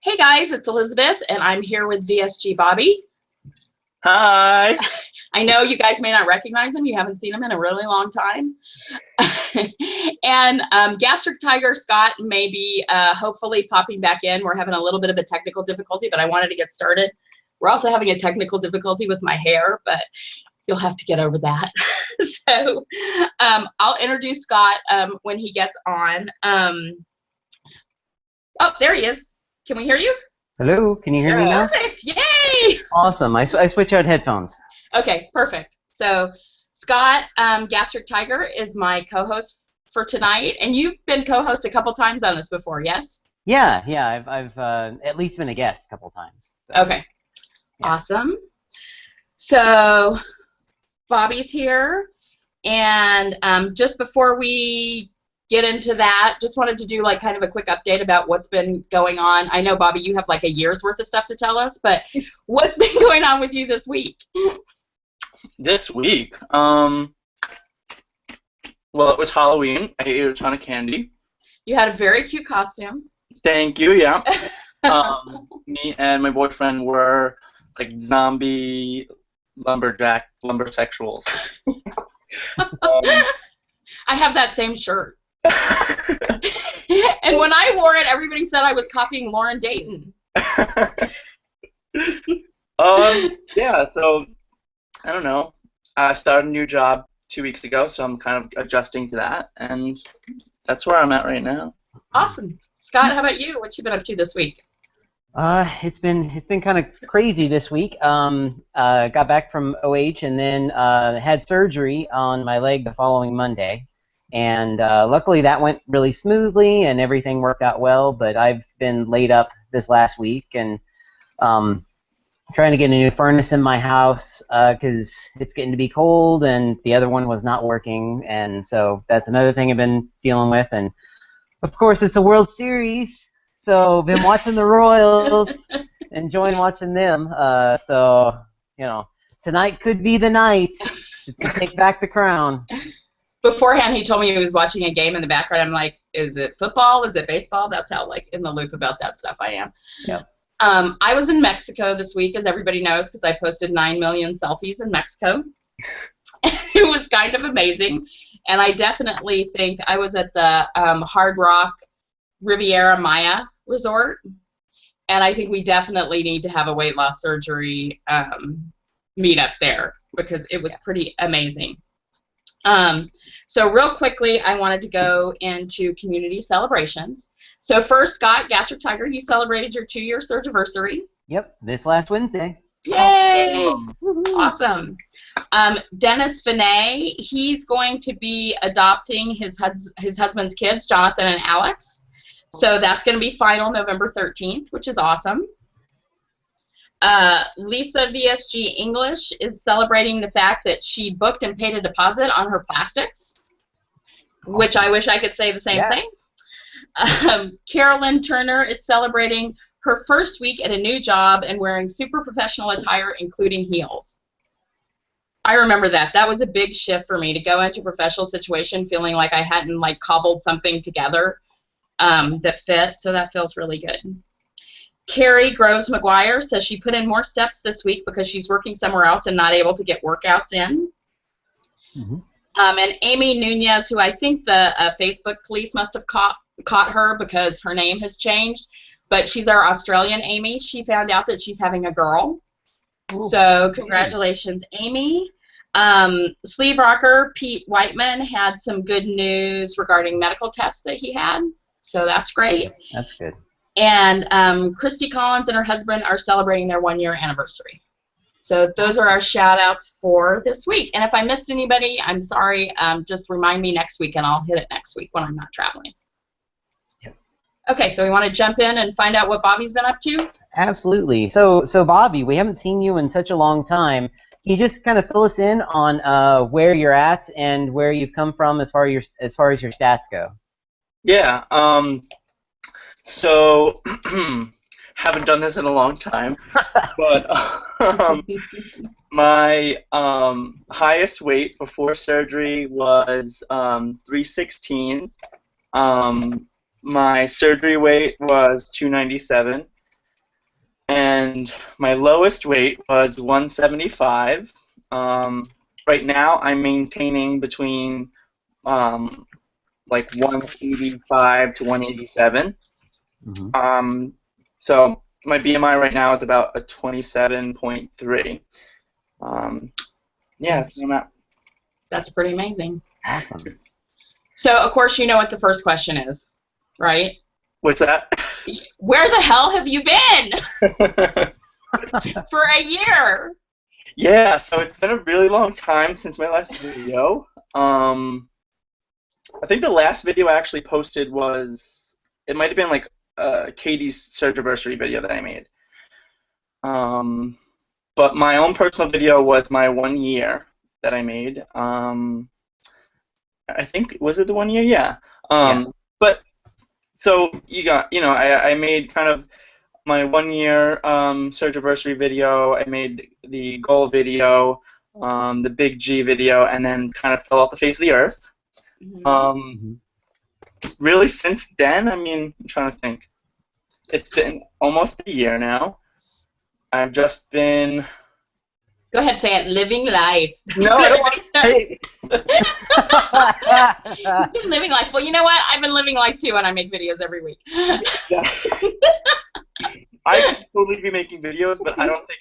Hey guys, it's Elizabeth, and I'm here with VSG Bobby. Hi. I know you guys may not recognize him. You haven't seen him in a really long time. And Gastric Tiger Scott may be hopefully popping back in. We're having a little bit of a technical difficulty, but I wanted to get started. We're also having a technical difficulty with my hair, but you'll have to get over that. So I'll introduce Scott when he gets on. Oh, there he is. Can we hear you? Hello, can you hear me now? Perfect, yay! Awesome, I switch out headphones. Okay, perfect. So Scott, Gastric Tiger, is my co-host for tonight, and you've been co-host a couple times on this before, yes? Yeah, I've at least been a guest a couple times. So. Okay, yeah. Awesome. So Bobby's here, and just before we get into that, just wanted to do like kind of a quick update about what's been going on. I know, Bobby, you have like a year's worth of stuff to tell us, but what's been going on with you this week? This week? Well, it was Halloween. I ate a ton of candy. You had a very cute costume. Thank you, yeah. Me and my boyfriend were like zombie lumbersexuals. I have that same shirt. And when I wore it, everybody said I was copying Lauren Dayton. Yeah, so I don't know. I started a new job 2 weeks ago, so I'm kind of adjusting to that, and that's where I'm at right now. Awesome. Scott, how about you? What you been up to this week? It's been kind of crazy this week. Got back from OH and then had surgery on my leg the following Monday. And luckily that went really smoothly and everything worked out well, but I've been laid up this last week and trying to get a new furnace in my house because it's getting to be cold and the other one was not working, and so that's another thing I've been dealing with. And of course it's the World Series, so been watching the Royals, enjoying watching them. So, you know, tonight could be the night to take back the crown. Beforehand, he told me he was watching a game in the background. I'm like, is it football? Is it baseball? That's how like in the loop about that stuff I am. Yep. I was in Mexico this week, as everybody knows, because I posted 9 million selfies in Mexico. It was kind of amazing, and I definitely think I was at the Hard Rock Riviera Maya Resort, and I think we definitely need to have a weight loss surgery meetup there because it was pretty amazing. So real quickly, I wanted to go into community celebrations. So first, Scott, Gastric Tiger, you celebrated your 2-year surgiversary. Yep, this last Wednesday. Yay! Awesome. Dennis Vinay, he's going to be adopting his husband's kids, Jonathan and Alex. So that's going to be final November 13th, which is awesome. Lisa VSG English is celebrating the fact that she booked and paid a deposit on her plastics, which I wish I could say the same thing. Carolyn Turner is celebrating her first week at a new job and wearing super professional attire, including heels. I remember that. That was a big shift for me to go into a professional situation feeling like I hadn't like cobbled something together that fit, so that feels really good. Carrie Groves McGuire says she put in more steps this week because she's working somewhere else and not able to get workouts in. And Amy Nunez, who I think the Facebook police must have caught her because her name has changed, but she's our Australian Amy. She found out that she's having a girl. Ooh. So congratulations, Amy. Sleeve rocker Pete Whiteman had some good news regarding medical tests that he had, so that's great. That's good. And Christy Collins and her husband are celebrating their 1-year anniversary. So those are our shout-outs for this week. And if I missed anybody, I'm sorry. Just remind me next week, and I'll hit it next week when I'm not traveling. Yep. Okay, so we want to jump in and find out what Bobby's been up to? Absolutely. So Bobby, we haven't seen you in such a long time. Can you just kind of fill us in on where you're at and where you've come from as far as your stats go? Yeah. So haven't done this in a long time, but my highest weight before surgery was 316. My surgery weight was 297, and my lowest weight was 175. Right now, I'm maintaining between like 185 to 187. Mm-hmm. So my BMI right now is about a 27.3. Yeah, that's where I'm at. That's pretty amazing. Awesome. So, of course, you know what the first question is, right? What's that? Where the hell have you been for a year? Yeah, so it's been a really long time since my last video. I think the last video I actually posted was, it might have been like Katie's Surgiversary video that I made. But my own personal video was my 1 year that I made. I think, was it the 1 year? Yeah. Yeah. But so I made kind of my 1 year Surgiversary video. I made the goal video, the big G video, and then kind of fell off the face of the earth. Mm-hmm. Really, since then, I mean, I'm trying to think. It's been almost a year now. I've just been. Go ahead, say it. Living life. No, I don't want to say He's been living life. Well, you know what? I've been living life too, and I make videos every week. Yeah. I could totally be making videos, but I don't think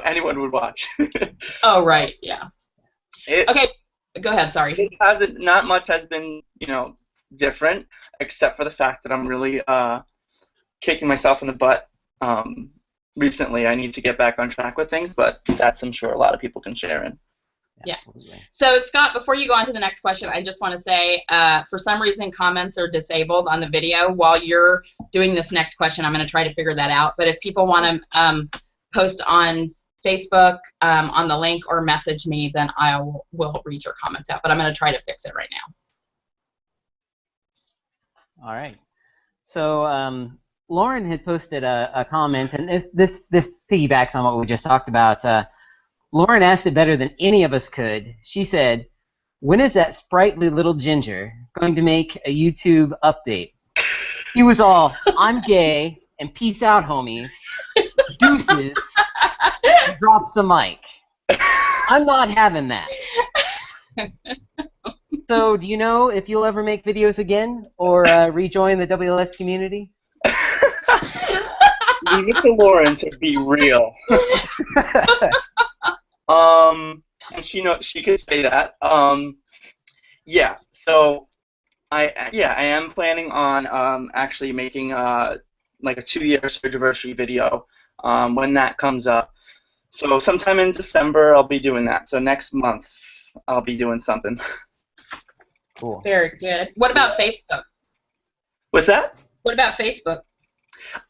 anyone would watch. Oh, right. Yeah. Okay. Go ahead. Sorry. It hasn't. Not much has been, different, except for the fact that I'm really kicking myself in the butt. Recently, I need to get back on track with things, but that's, I'm sure, a lot of people can share in. Yeah. So, Scott, before you go on to the next question, I just want to say, for some reason, comments are disabled on the video. While you're doing this next question, I'm going to try to figure that out. But if people want to post on Facebook on the link or message me, then I will read your comments out. But I'm going to try to fix it right now. All right. So Lauren had posted a comment, and this piggybacks on what we just talked about. Lauren asked it better than any of us could. She said, "When is that sprightly little ginger going to make a YouTube update?" He was all, "I'm gay, and peace out, homies. Deuces," drops the mic. I'm not having that. So, do you know if you'll ever make videos again or rejoin the WLS community? Leave it to Lauren to be real. And she could say that. Yeah. So I am planning on actually making like a 2-year Surgiversary video when that comes up. So sometime in December I'll be doing that. So next month I'll be doing something. Cool. Very good. What about Facebook? What's that? What about Facebook?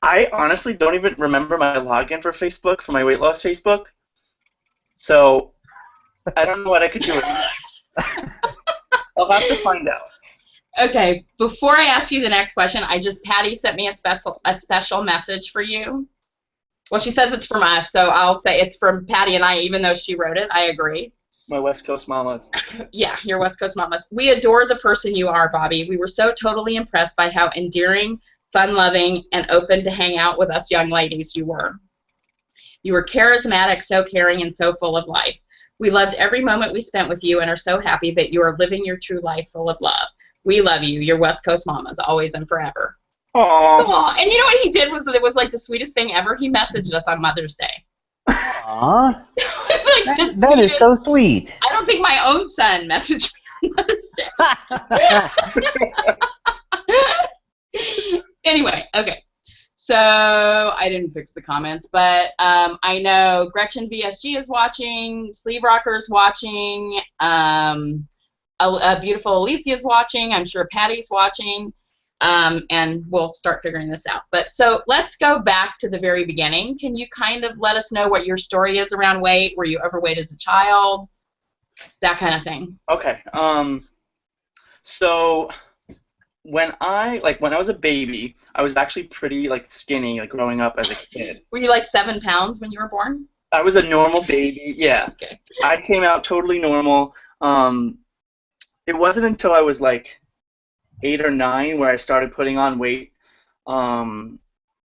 I honestly don't even remember my login for Facebook, for my weight loss Facebook. So I don't know what I could do with it. I'll have to find out. Okay, before I ask you the next question, Patty sent me a special message for you. Well, she says it's from us, so I'll say it's from Patty and I, even though she wrote it. I agree. My West Coast mamas. Yeah, your West Coast mamas. "We adore the person you are, Bobby. We were so totally impressed by how endearing, fun-loving, and open to hang out with us young ladies you were. You were charismatic, so caring, and so full of life. We loved every moment we spent with you and are so happy that you are living your true life full of love. We love you, your West Coast mamas, always and forever." Aww. And you know what he did was, it was like the sweetest thing ever. He messaged us on Mother's Day. Aww. It's like that is so sweet. I don't think my own son messaged me on Mother's Day. Anyway, okay. So I didn't fix the comments, but I know Gretchen VSG is watching, Sleeve Rocker's watching, a beautiful Alicia is watching, I'm sure Patty's watching, and we'll start figuring this out. But so let's go back to the very beginning. Can you kind of let us know what your story is around weight? Were you overweight as a child? That kind of thing. Okay. So when I was a baby, I was actually pretty skinny growing up as a kid. Were you like 7 pounds when you were born? I was a normal baby. Yeah. Okay. I came out totally normal. It wasn't until I was 8 or 9 where I started putting on weight.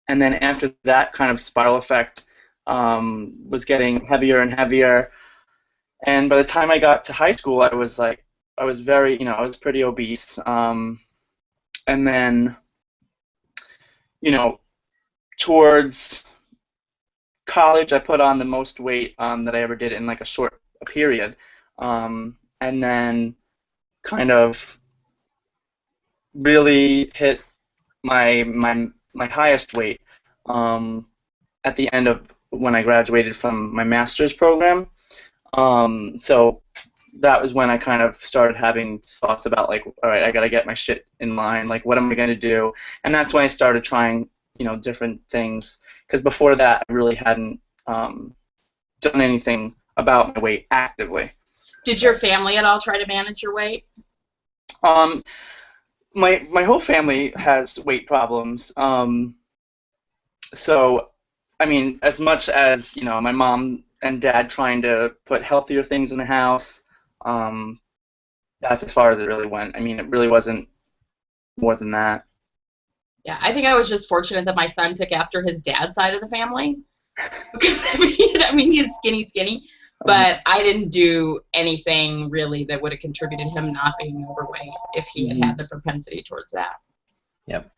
and then after that kind of spiral effect, was getting heavier and heavier. And by the time I got to high school, I was very, I was pretty obese. And then, you know, towards college, I put on the most weight that I ever did in like a short period. And then kind of really hit my highest weight at the end of when I graduated from my master's program. So that was when I kind of started having thoughts about like, all right, I got to get my shit in line. Like, what am I going to do? And that's when I started trying, different things. Because before that, I really hadn't done anything about my weight actively. Did your family at all try to manage your weight? My whole family has weight problems. So, I mean, as much as my mom and dad trying to put healthier things in the house, that's as far as it really went. I mean, it really wasn't more than that. Yeah, I think I was just fortunate that my son took after his dad's side of the family. Because I mean, he's skinny, but I didn't do anything really that would have contributed him not being overweight if he had had the propensity towards that. Yep.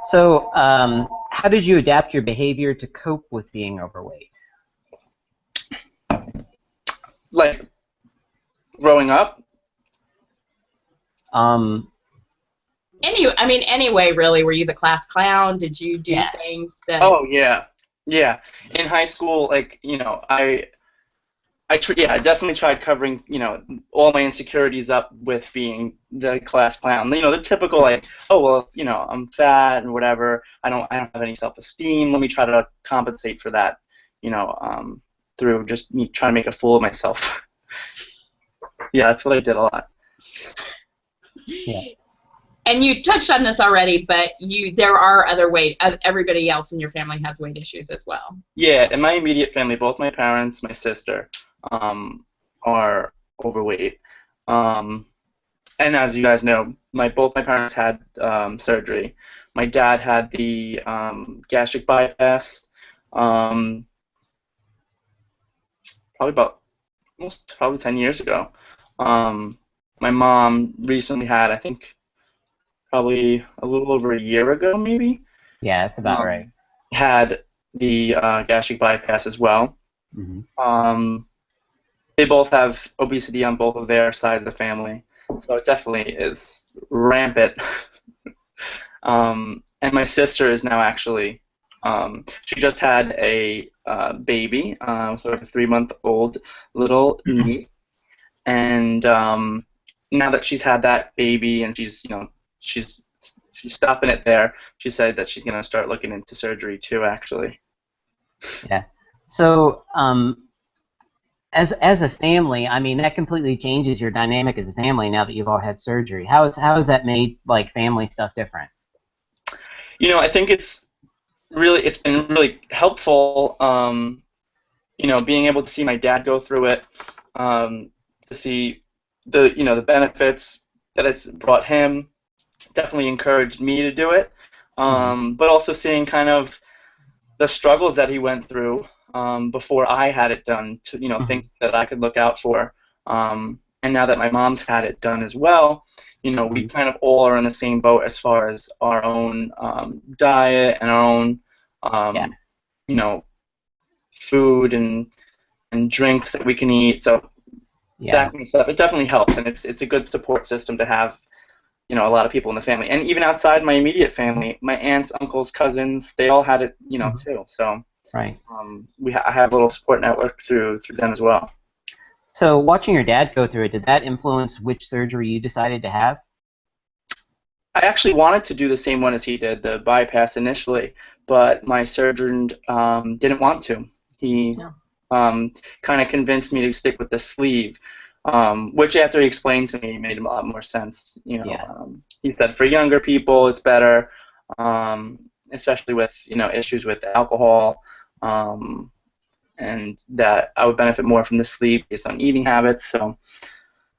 So, how did you adapt your behavior to cope with being overweight? Like growing up. Anyway, really, were you the class clown? Did you do things that? Oh yeah. In high school, like I definitely tried covering all my insecurities up with being the class clown. The typical like, oh well, I'm fat and whatever. I don't have any self-esteem. Let me try to compensate for that. Through just me trying to make a fool of myself. Yeah, that's what I did a lot. Yeah. And you touched on this already, but there are other everybody else in your family has weight issues as well. Yeah, in my immediate family, both my parents, my sister, are overweight. And as you guys know, both my parents had surgery. My dad had the gastric bypass probably 10 years ago. My mom recently had, I think, probably a little over a year ago, maybe. Yeah, that's about right. Had the gastric bypass as well. Mm-hmm. They both have obesity on both of their sides of the family, so it definitely is rampant. And my sister is now actually, she just had a baby, so a 3-month-old little niece, and now that she's had that baby and she's stopping it there, she said that she's going to start looking into surgery too, actually. Yeah. So, as a family, I mean, that completely changes your dynamic as a family now that you've all had surgery. How has that made like family stuff different? I think it's been really helpful. Being able to see my dad go through it, to see the benefits that it's brought him, definitely encouraged me to do it. But also seeing kind of the struggles that he went through before I had it done, to things that I could look out for. And now that my mom's had it done as well, we kind of all are in the same boat as far as our own diet and our own food and drinks that we can eat. So that kind of stuff, it definitely helps, and it's a good support system to have. A lot of people in the family, and even outside my immediate family, my aunts, uncles, cousins, they all had it, too. So right. I have a little support network through them as well. So watching your dad go through it, did that influence which surgery you decided to have? I actually wanted to do the same one as he did, the bypass initially, but my surgeon didn't want to. He kind of convinced me to stick with the sleeve. Which after he explained to me made a lot more sense. He said for younger people it's better, especially with issues with alcohol, and that I would benefit more from the sleep based on eating habits. So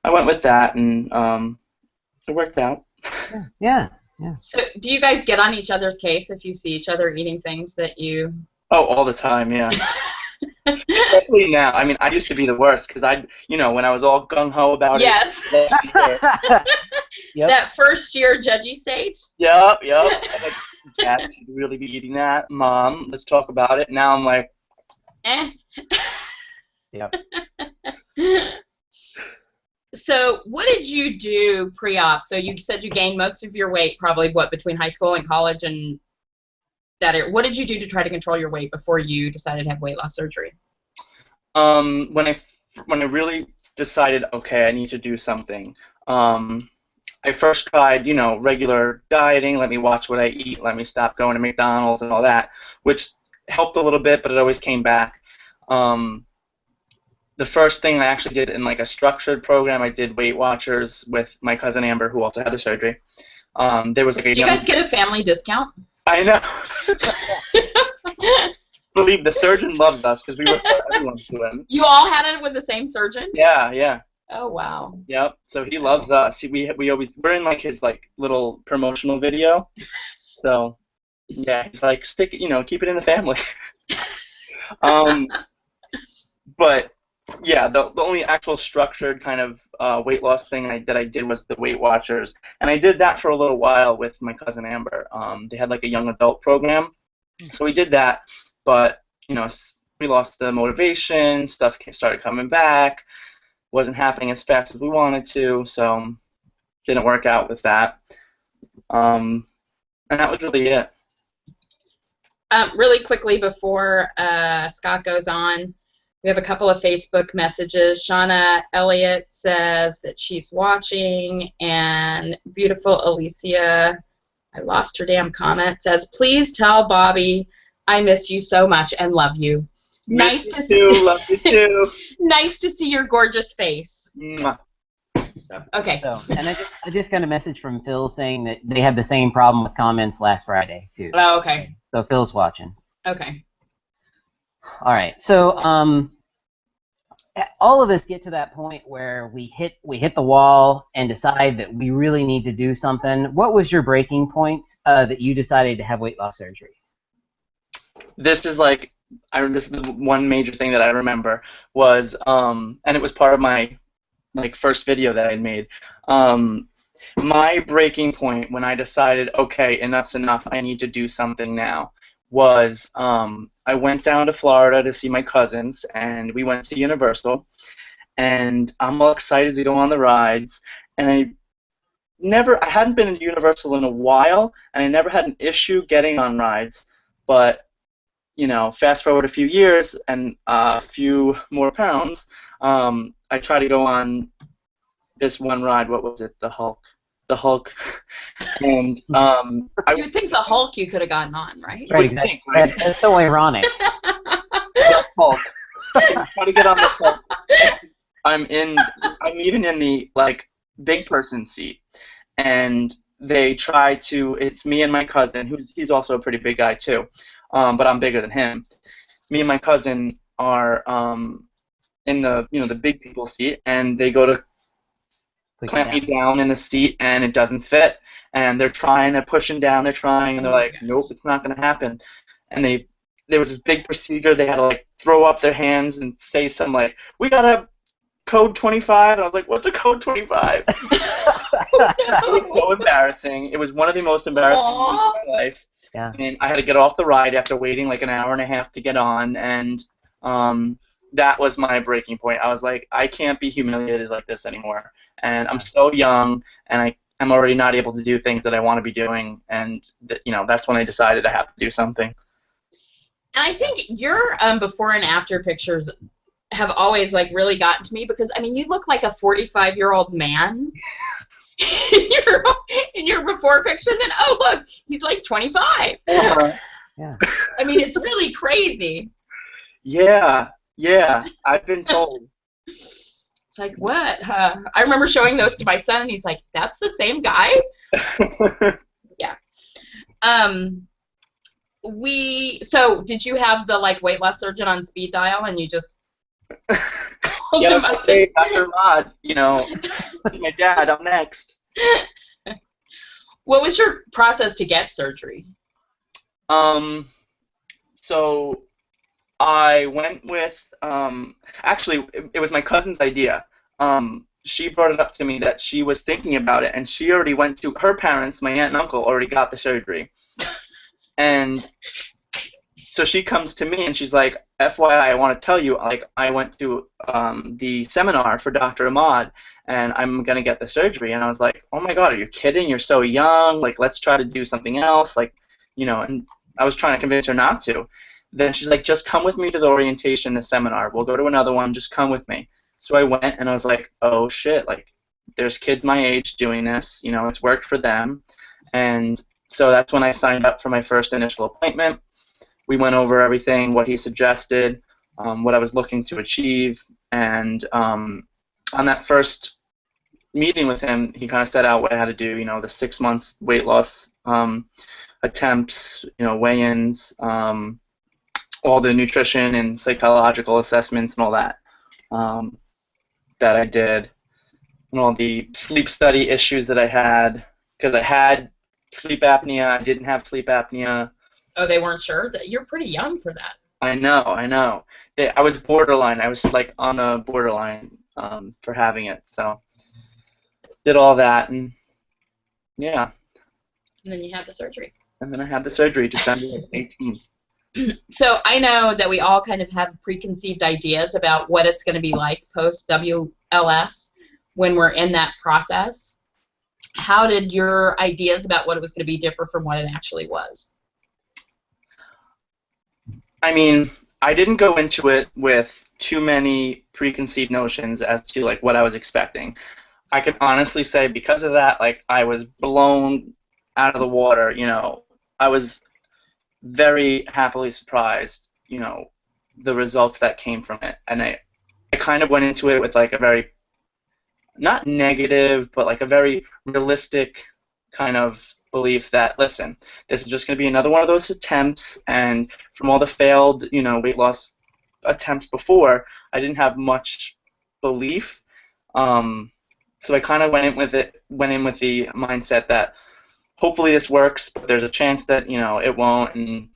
I went with that, and it worked out. Yeah. Yeah. So do you guys get on each other's case if you see each other eating things that you... Oh, all the time, yeah. Especially now. I mean, I used to be the worst because when I was all gung-ho about Yes. it. Yep. That first year judgy stage? Yep. I'm like, Dad, should you really be eating that? Mom, let's talk about it. Now I'm like, Eh. Yep. So what did you do pre-op? So you said you gained most of your weight probably, between high school and college and that area. What did you do to try to control your weight before you decided to have weight loss surgery? when I really decided, okay, I need to do something, I first tried, regular dieting, let me watch what I eat, let me stop going to McDonald's and all that, which helped a little bit, but it always came back. The first thing I actually did in like a structured program, I did Weight Watchers with my cousin Amber, who also had the surgery. There was like a Do you guys get a family discount? I know. Believe the surgeon loves us because we refer everyone to him. You all had it with the same surgeon? Yeah. Oh wow. Yep. So he loves us. We're in like his like little promotional video. So yeah, he's like keep it in the family. But yeah, the only actual structured kind of weight loss thing that I did was the Weight Watchers, and I did that for a little while with my cousin Amber. They had like a young adult program, so we did that, but we lost the motivation. Stuff started coming back. Wasn't happening as fast as we wanted to, so didn't work out with that. And that was really it. Really quickly before Scott goes on, we have a couple of Facebook messages. Shauna Elliott says that she's watching, and beautiful Alicia, I lost her damn comment, says, please tell Bobby I miss you so much and love you. Miss you too, love you too. Nice to see your gorgeous face. Mwah. So, okay. So, and I just got a message from Phil saying that they had the same problem with comments last Friday too. Oh, okay. So Phil's watching. Okay. All right. So all of us get to that point where we hit the wall and decide that we really need to do something. What was your breaking point that you decided to have weight loss surgery? This is the one major thing that I remember was, and it was part of my first video that I made. My breaking point when I decided, okay, enough's enough, I need to do something now, was I went down to Florida to see my cousins, and we went to Universal, and I'm all excited to go on the rides, and I hadn't been in Universal in a while, and I never had an issue getting on rides, but fast forward a few years and a few more pounds, I tried to go on this one ride. What was it? The Hulk. And you would think the Hulk you could have gotten on, right? Right, right? That's so ironic. The Hulk. Try to get on the Hulk. I'm even in the big person seat, and they try to. It's me and my cousin, he's also a pretty big guy too, but I'm bigger than him. Me and my cousin are in the big people seat, and they go to clamp me down in the seat, and it doesn't fit. And they're pushing down, they're trying, and they're like, nope, it's not going to happen. And there was this big procedure. They had to throw up their hands and say something we got a code 25, and I was like, what's a code 25? It was so embarrassing. It was one of the most embarrassing moments of my life. Yeah. And I had to get off the ride after waiting an hour and a half to get on, and that was my breaking point. I was like, I can't be humiliated like this anymore. And I'm so young, and I'm already not able to do things that I want to be doing, and that's when I decided I have to do something. And I think your before and after pictures have always really gotten to me, because I mean, you look like a 45-year-old man in your before picture, and then look, he's 25. Yeah. I mean, it's really crazy. Yeah, I've been told. It's like, what? I remember showing those to my son, and he's like, that's the same guy? Yeah. So did you have the weight loss surgeon on speed dial, and you just called him up? Hey, Dr. Rod, my dad, I'm next. What was your process to get surgery? So I went with, actually, it was my cousin's idea. She brought it up to me that she was thinking about it, and she already went to her parents, my aunt and uncle, already got the surgery. And so she comes to me and she's like, FYI, I want to tell you, like, I went to the seminar for Dr. Ahmad, and I'm going to get the surgery. And I was like, oh my God, are you kidding? You're so young. Like, let's try to do something else. Like, and I was trying to convince her not to. Then she's like, just come with me to the orientation, the seminar. We'll go to another one. Just come with me. So I went, and I was like, oh, shit. Like, there's kids my age doing this. It's worked for them. And so that's when I signed up for my first initial appointment. We went over everything, what he suggested, what I was looking to achieve. And on that first meeting with him, he kind of set out what I had to do, the 6 months weight loss attempts, weigh-ins, all the nutrition and psychological assessments and all that that I did, and all the sleep study issues that I had, because I had sleep apnea, I didn't have sleep apnea. Oh, they weren't sure? That you're pretty young for that. I know. I was borderline. I was like on the borderline for having it. So did all that, and yeah. And then you had the surgery. And then I had the surgery December 18th. So I know that we all kind of have preconceived ideas about what it's going to be like post WLS when we're in that process. How did your ideas about what it was going to be differ from what it actually was? I mean, I didn't go into it with too many preconceived notions as to like what I was expecting. I can honestly say because of that, like I was blown out of the water. I was very happily surprised. The results that came from it, and I kind of went into it with like a very not negative, but like a very realistic kind of belief that, listen, this is just going to be another one of those attempts, and from all the failed, weight loss attempts before, I didn't have much belief. So I kind of went in with the mindset that hopefully this works, but there's a chance that it won't, and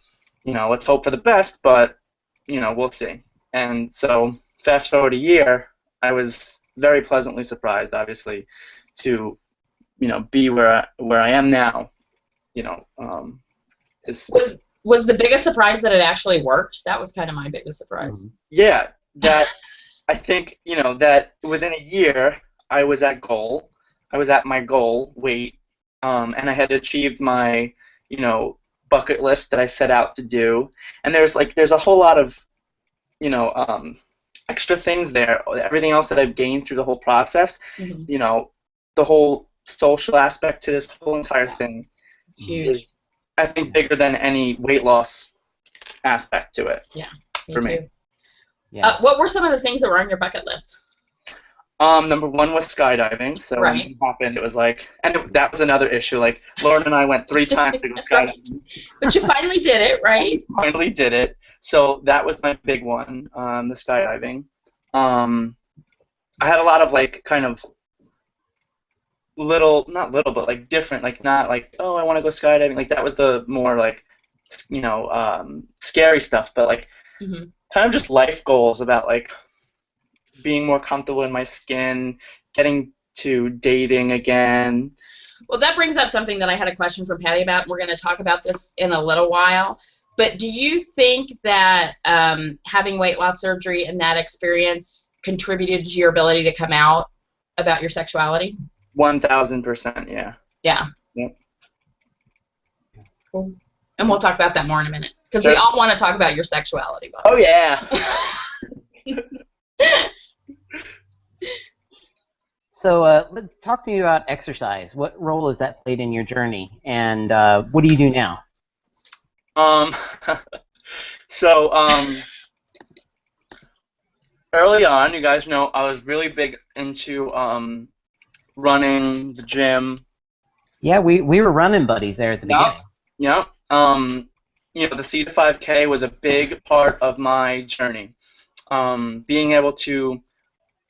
let's hope for the best, but we'll see. And so fast forward a year, I was very pleasantly surprised, obviously, to be where I am now. Was the biggest surprise that it actually worked? That was kind of my biggest surprise. Yeah, that I think that within a year I was at my goal weight, and I had achieved my bucket list that I set out to do. And there's a whole lot of extra things there. Everything else that I've gained through the whole process, the whole social aspect to this whole entire thing is, I think, bigger than any weight loss aspect to it. Yeah, for me. Yeah. What were some of the things that were on your bucket list? Number one was skydiving. So right. When it happened, it was like, and that was another issue. Like Lauren and I went 3 times to go skydiving. But you finally did it, right? Finally did it. So that was my big one, the skydiving. I had a lot of like kind of not little, but like different, like not like, oh, I want to go skydiving. Like that was the more like, scary stuff, but like kind of just life goals about like being more comfortable in my skin, getting to dating again. Well, that brings up something that I had a question from Patty about. We're going to talk about this in a little while. But do you think that having weight loss surgery and that experience contributed to your ability to come out about your sexuality? 1,000%, yeah. Yeah. Yep. Cool. And we'll talk about that more in a minute. Because we all want to talk about your sexuality. Bob. Oh, yeah. So talk to me about exercise. What role has that played in your journey? And what do you do now? Early on, you guys know, I was really big into running, the gym. Yeah, we were running buddies there at the beginning. Yeah. The C to 5K was a big part of my journey. Being able to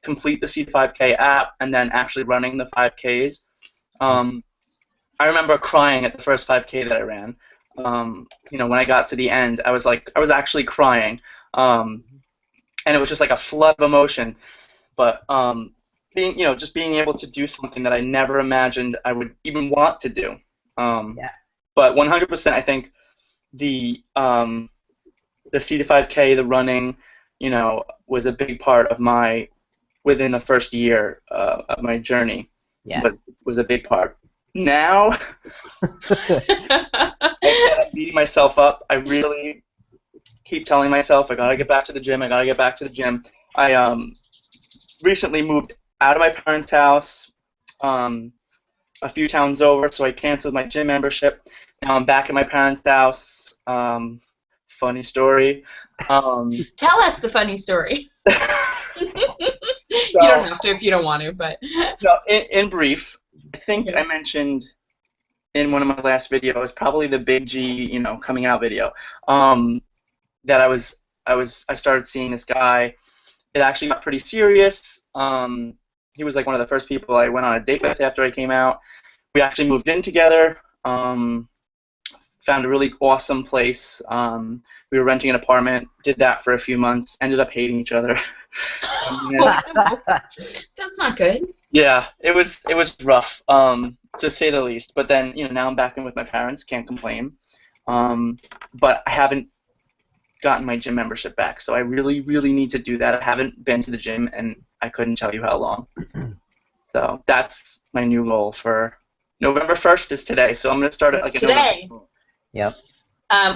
complete the C to 5K app and then actually running the 5Ks. I I remember crying at the first 5K that I ran. When I got to the end, I was actually crying, and it was just like a flood of emotion. But just being able to do something that I never imagined I would even want to do. Yeah. But 100%, I think the C to 5K, the running, was a big part of within the first year of my journey. Yeah. Was a big part. Now, I'm beating myself up. I really keep telling myself I gotta get back to the gym. I gotta get back to the gym. I recently moved out of my parents' house, a few towns over, so I canceled my gym membership. Now I'm back at my parents' house. Funny story. Tell us the funny story. You don't have to if you don't want to, but. No, in brief, I think I mentioned in one of my last videos, probably the Big G, coming out video, that I started seeing this guy. It actually got pretty serious. He was like one of the first people I went on a date with after I came out. We actually moved in together. Found a really awesome place. We were renting an apartment. Did that for a few months. Ended up hating each other. That's not good. Yeah, it was rough, to say the least. But then, now I'm back in with my parents. Can't complain. But I haven't gotten my gym membership back, so I really, really need to do that. I haven't been to the gym, and I couldn't tell you how long. So that's my new goal for November 1st is today. So I'm going to start it like today. Yep.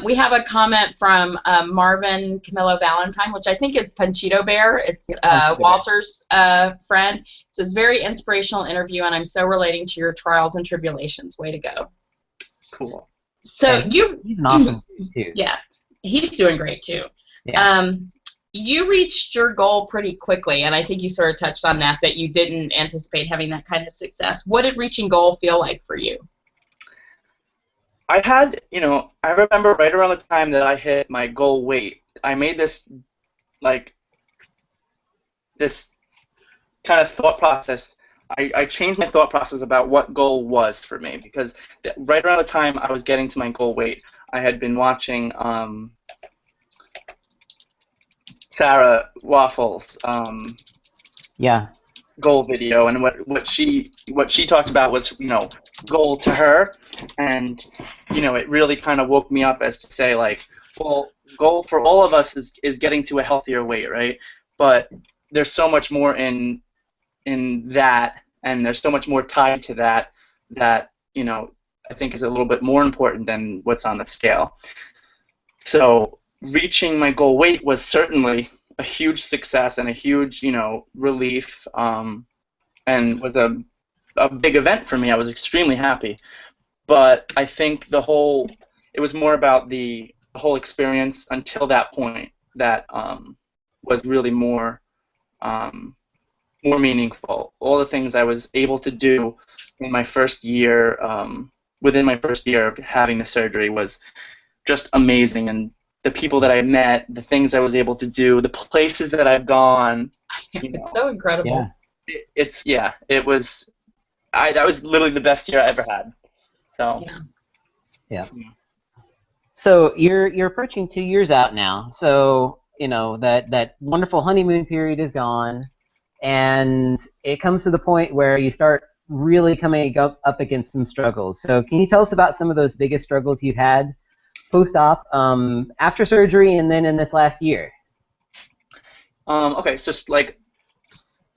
We have a comment from Marvin Camilo Valentine, which I think is Panchito Bear. It's Walter's friend. It says, very inspirational interview, and I'm so relating to your trials and tribulations. Way to go. Cool. So he's an awesome too. Yeah, he's doing great too. Yeah. You reached your goal pretty quickly, and I think you sort of touched on that you didn't anticipate having that kind of success. What did reaching goal feel like for you? I had, I remember right around the time that I hit my goal weight, I made this kind of thought process. I changed my thought process about what goal was for me, because right around the time I was getting to my goal weight, I had been watching Sarah Waffles' goal video, and what she talked about was goal to her, and it really kind of woke me up as to say, like, well, goal for all of us is getting to a healthier weight, right? But there's so much more in that, and there's so much more tied to that I think is a little bit more important than what's on the scale. So reaching my goal weight was certainly a huge success and a huge relief, and was a big event for me. I was extremely happy. But I think it was more about the whole experience until that point that was really more meaningful. All the things I was able to do in my first year, within my first year of having the surgery, was just amazing. And the people that I met, the things I was able to do, the places that I've gone. It's so incredible. Yeah. That was literally the best year I ever had. So. Yeah. So you're approaching 2 years out now. So that wonderful honeymoon period is gone, and it comes to the point where you start really coming up against some struggles. So can you tell us about some of those biggest struggles you've had post-op, after surgery, and then in this last year? Okay, so like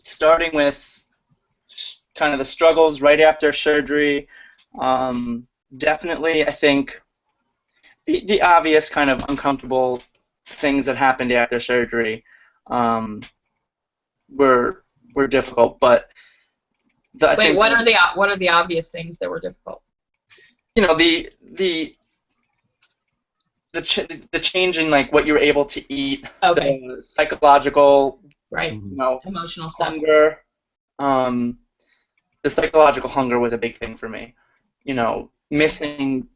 starting with kind of the struggles right after surgery, definitely I think the obvious kind of uncomfortable things that happened after surgery were difficult, but Wait, what are the obvious things that were difficult? The change in like what you were able to eat, okay. The psychological, right, emotional stuff. Hunger. The psychological hunger was a big thing for me. Missing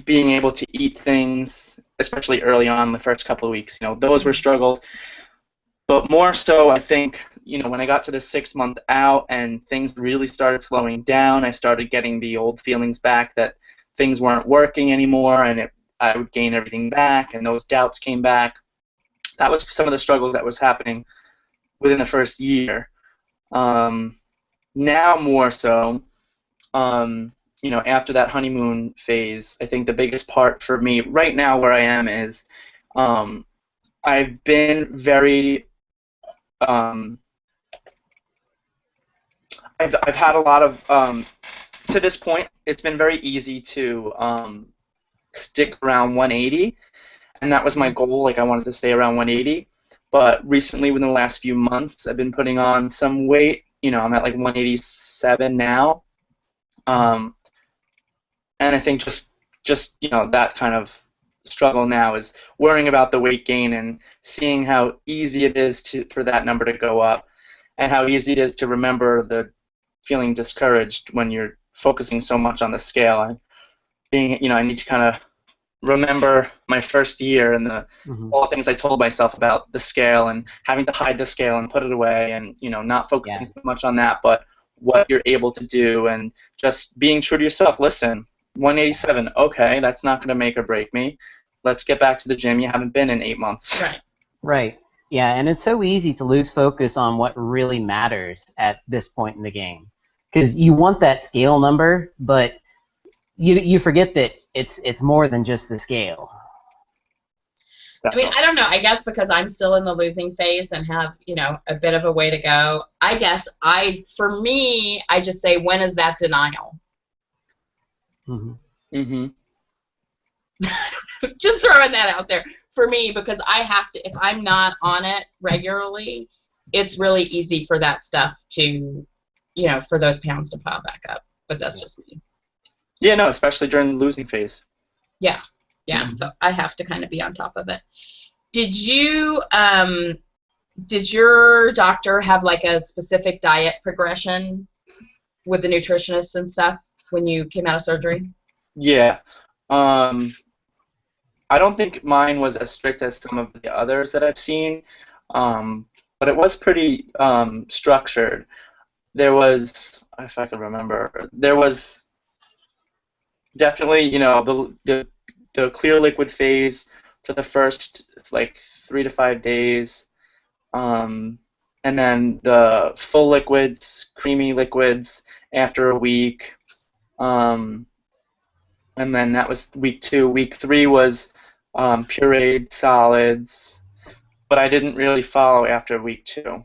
being able to eat things, especially early on, the first couple of weeks. Those were struggles. But more so, I think, when I got to the 6 month out and things really started slowing down, I started getting the old feelings back that things weren't working anymore, and I would gain everything back, and those doubts came back. That was some of the struggles that was happening within the first year. Now more so, after that honeymoon phase, I think the biggest part for me right now where I am is I've been very I've had a lot of to this point. It's been very easy to stick around 180, and that was my goal. Like I wanted to stay around 180, but recently, within the last few months, I've been putting on some weight. I'm at like 187 now, and I think just that kind of struggle now is worrying about the weight gain and seeing how easy it is for that number to go up, and how easy it is to remember the feeling discouraged when you're focusing so much on the scale. And I need to kind of remember my first year and all the things I told myself about the scale and having to hide the scale and put it away and not focusing so much on that, but what you're able to do and just being true to yourself. Listen, 187, okay, that's not going to make or break me. Let's get back to the gym. You haven't been in 8 months. Right. Yeah, and it's so easy to lose focus on what really matters at this point in the game, because you want that scale number, but you forget that it's more than just the scale. I mean, I don't know. I guess because I'm still in the losing phase and have, a bit of a way to go. I guess for me, I just say, when is that denial? Just throwing that out there for me, because I have to. If I'm not on it regularly, it's really easy for that stuff to, for those pounds to pile back up. But that's just me. Yeah, no, especially during the losing phase. Yeah. So I have to kind of be on top of it. Did your doctor have like a specific diet progression with the nutritionists and stuff when you came out of surgery? Yeah. I don't think mine was as strict as some of the others that I've seen, but it was pretty structured. There was, if I can remember, there was definitely, the clear liquid phase for the first like 3 to 5 days, and then the full liquids, creamy liquids after a week, and then that was week 2. Week 3 was pureed solids, but I didn't really follow after week 2.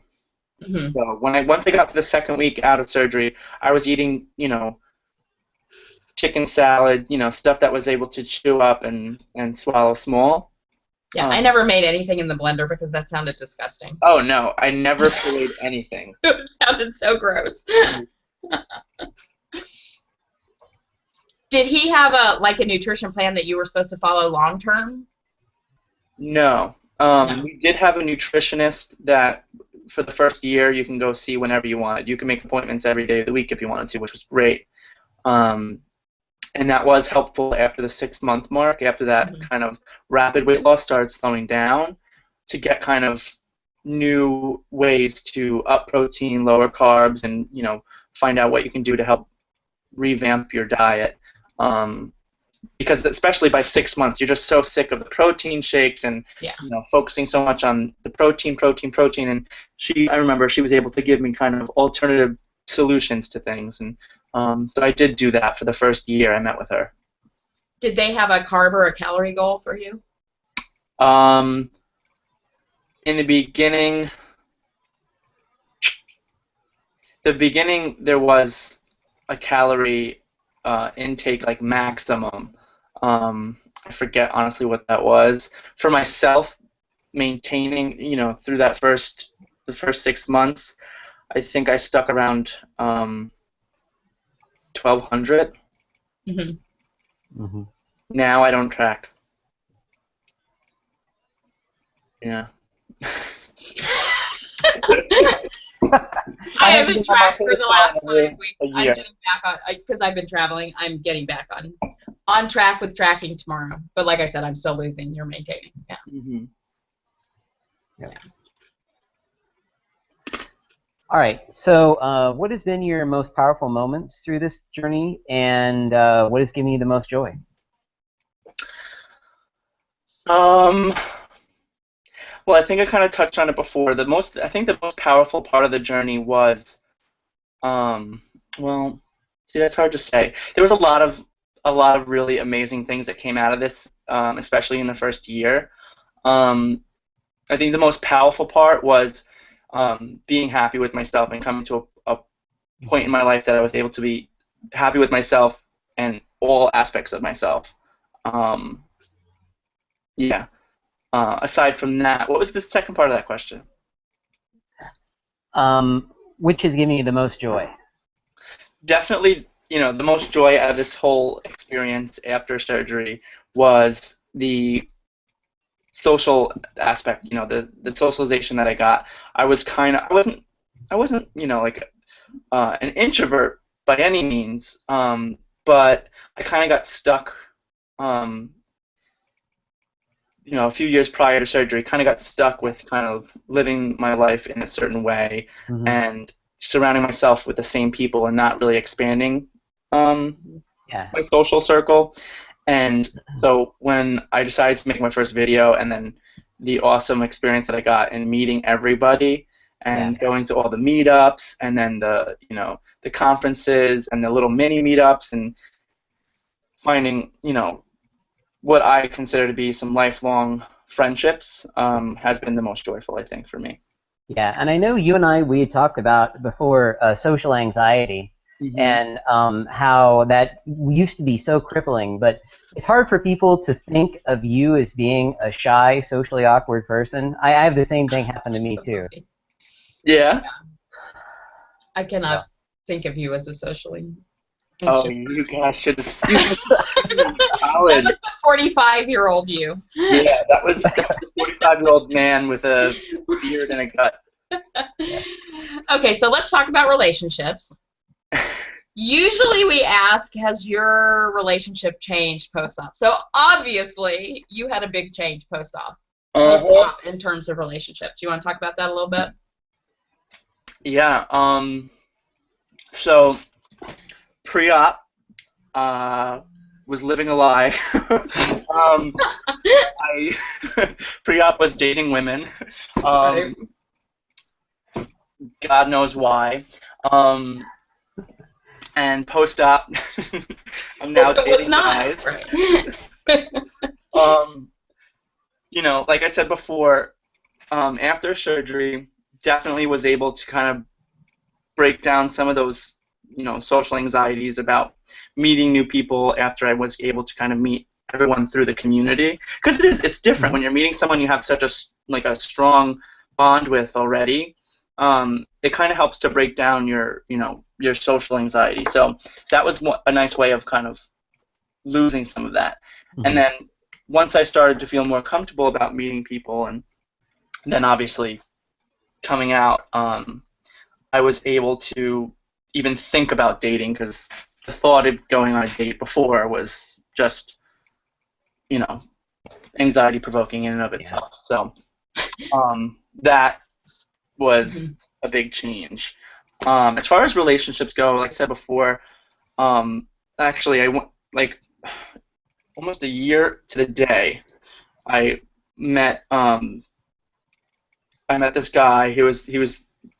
So once I got to the second week out of surgery, I was eating, chicken salad, stuff that was able to chew up and swallow small. Yeah, I never made anything in the blender because that sounded disgusting. Oh no, I never pureed anything. It sounded so gross. Did he have a nutrition plan that you were supposed to follow long term? No. We did have a nutritionist that for the first year you can go see whenever you wanted. You can make appointments every day of the week if you wanted to, which was great. And that was helpful after the 6-month mark, after that kind of rapid weight loss started slowing down, to get kind of new ways to up protein, lower carbs, and find out what you can do to help revamp your diet. Because especially by 6 months, you're just so sick of the protein shakes and focusing so much on the protein. And I remember she was able to give me kind of alternative solutions to things, and so I did do that for the first year I met with her. Did they have a carb or a calorie goal for you? In the beginning, there was a calorie intake, like maximum. I forget honestly what that was. For myself, maintaining, through the first 6 months, I think I stuck around 1,200. Now I don't track. Yeah. I haven't tracked for the last 5 weeks. I'm getting back on, because I've been traveling. I'm getting back on track with tracking tomorrow. But like I said, I'm still losing. You're maintaining. Yeah. All right. So, what has been your most powerful moments through this journey, and what has given you the most joy? Um, well, I think I kind of touched on it before. I think the most powerful part of the journey was, um, well, see, that's hard to say. There was a lot of really amazing things that came out of this, especially in the first year. Um, I think the most powerful part was being happy with myself and coming to a point in my life that I was able to be happy with myself and all aspects of myself. Um, yeah. Aside from that, what was the second part of that question? Which has given you the most joy? Definitely, the most joy out of this whole experience after surgery was the social aspect. The socialization that I got. I wasn't, like an introvert by any means, but I kind of got stuck. Um, a few years prior to surgery, kind of got stuck with kind of living my life in a certain way Mm-hmm. and surrounding myself with the same people and not really expanding Yeah. my social circle. And so when I decided to make my first video, and then the awesome experience that I got in meeting everybody and Yeah. going to all the meetups, and then the conferences and the little mini meetups, and finding what I consider to be some lifelong friendships has been the most joyful, I think, for me. Yeah, and I know you and we had talked about before social anxiety Mm-hmm. and how that used to be so crippling, but it's hard for people to think of you as being a shy, socially awkward person. I have the same thing happen to me too. Yeah. I cannot think of you as a socially Oh, anxious you person. guys should have seen me in college. That was the 45-year-old you. Yeah, that was a 45-year-old man with a beard and a gut. Okay, so let's talk about relationships. Usually we ask, has your relationship changed post-op? So obviously you had a big change post-op. Post-op in terms of relationships. You want to talk about that a little bit? Yeah. So pre-op, was living a lie. I pre-op was dating women. Right. God knows why. And post-op, I'm now It was dating not. guys. Right. Like I said before, after surgery, definitely was able to kind of break down some of those, social anxieties about meeting new people after I was able to kind of meet everyone through the community. Because it's different when you're meeting someone you have such a strong bond with already. It kind of helps to break down your social anxiety. So that was a nice way of kind of losing some of that. Mm-hmm. And then once I started to feel more comfortable about meeting people, and then obviously coming out, I was able to even think about dating, because the thought of going on a date before was just, anxiety provoking in and of itself. So that was a big change. As far as relationships go, like I said before, actually I went like almost a year to the day. I met this guy. He was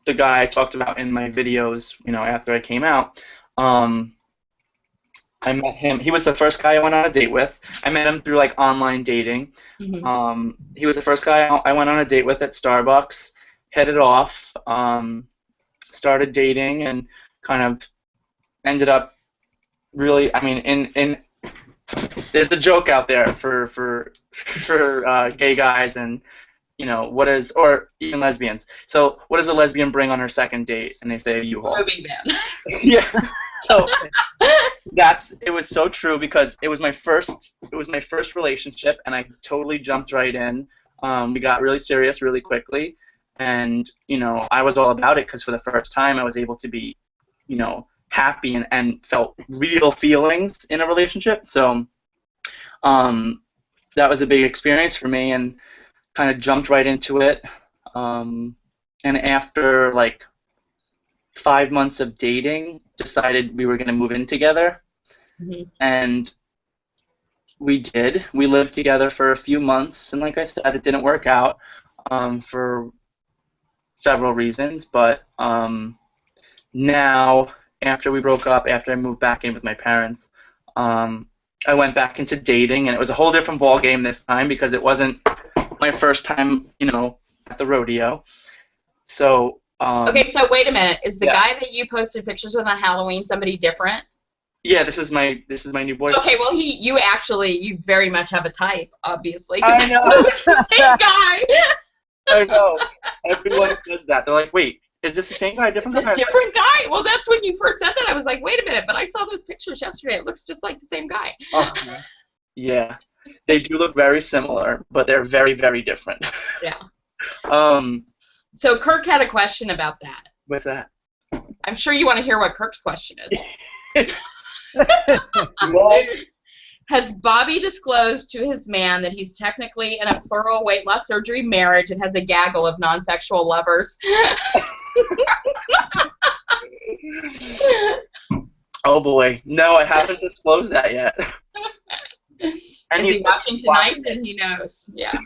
the guy I talked about in my videos. After I came out, I met him. He was the first guy I went on a date with. I met him through like online dating. Mm-hmm. He was the first guy I went on a date with at Starbucks. Headed off, started dating, and kind of ended up really. I mean, in there's the joke out there for gay guys, and or even lesbians. So what does a lesbian bring on her second date? And they say a U-Haul. Moving van. Yeah. So it was so true, because it was my first relationship, and I totally jumped right in. We got really serious really quickly, and I was all about it, because for the first time I was able to be happy and felt real feelings in a relationship. So that was a big experience for me, and kind of jumped right into it. And after like 5 months of dating, decided we were going to move in together. Mhm. And we did. We lived together for a few months, and like I said, it didn't work out for several reasons. But now, after we broke up, after I moved back in with my parents, I went back into dating, and it was a whole different ball game this time because it wasn't my first time, at the rodeo. So. Okay, so wait a minute. Is the Yeah. guy that you posted pictures with on Halloween somebody different? Yeah, this is my new boyfriend. Okay, well, you very much have a type, obviously, I because know. it's the same guy. I know. Everyone says that. They're like, wait, is this the same guy? It's Different a guy? different guy. Well, that's when you first said that. I was like, wait a minute, but I saw those pictures yesterday. It looks just like the same guy. Yeah. They do look very similar, but they're very, very different. Yeah. Um, So Kirk had a question about that. what's that? I'm sure you want to hear what Kirk's question is. Well, Has Bobby disclosed to his man that he's technically in a plural weight loss surgery marriage and has a gaggle of non-sexual lovers? oh boy, no, I haven't disclosed that yet. And Is he watching tonight? Then he knows. Yeah.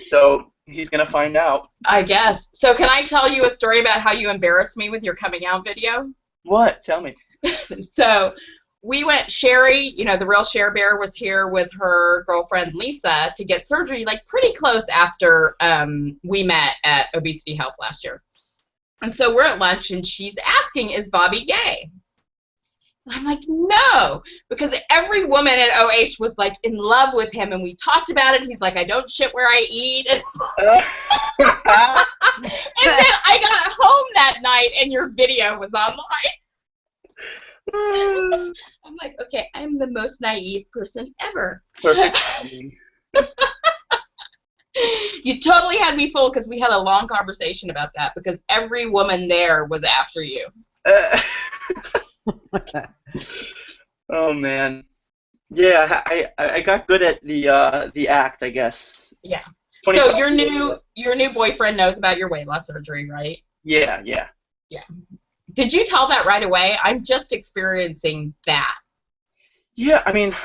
So he's gonna find out. I guess. So can I tell you a story about how you embarrassed me with your coming out video? What? Tell me. So we went, Sherry, the real Cher Bear was here with her girlfriend Lisa to get surgery, like pretty close after we met at Obesity Help last year. And so we're at lunch and she's asking, is Bobby gay? I'm like, no, because every woman at OH was like in love with him, and we talked about it. He's like, I don't shit where I eat. And then I got home that night, and your video was online. I'm like, okay, I'm the most naive person ever. Perfect. You totally had me fooled because we had a long conversation about that because every woman there was after you. Oh man, yeah, I got good at the act, I guess. Yeah. 25 So your new boyfriend knows about your weight loss surgery, right? Yeah. Yeah. Did you tell that right away? I'm just experiencing that. Yeah, I mean,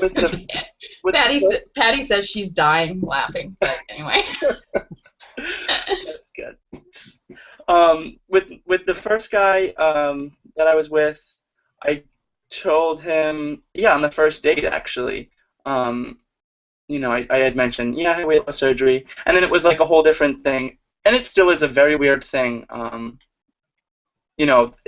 with the Patty says she's dying laughing, but anyway. That's good. With the first guy that I was with, I told him, on the first date actually. I had mentioned, I had weight loss surgery, and then it was like a whole different thing, and it still is a very weird thing.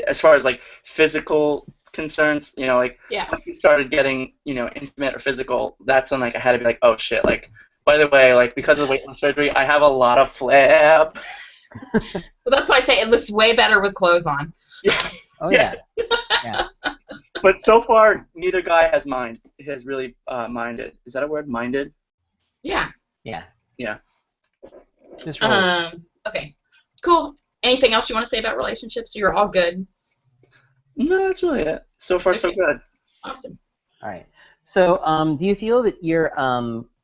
As far as like physical concerns, once we started getting, intimate or physical, that's when like I had to be like, oh shit, like by the way, like because of the weight loss surgery, I have a lot of flab. Well, that's why I say it looks way better with clothes on. Yeah. Oh yeah. Yeah. But so far, neither guy has really minded. Is that a word? Minded? Yeah. Yeah. Yeah. Just roll. Okay. Cool. Anything else you want to say about relationships? You're all good. No, that's really it. So far, so good. Awesome. All right. So, do you feel that your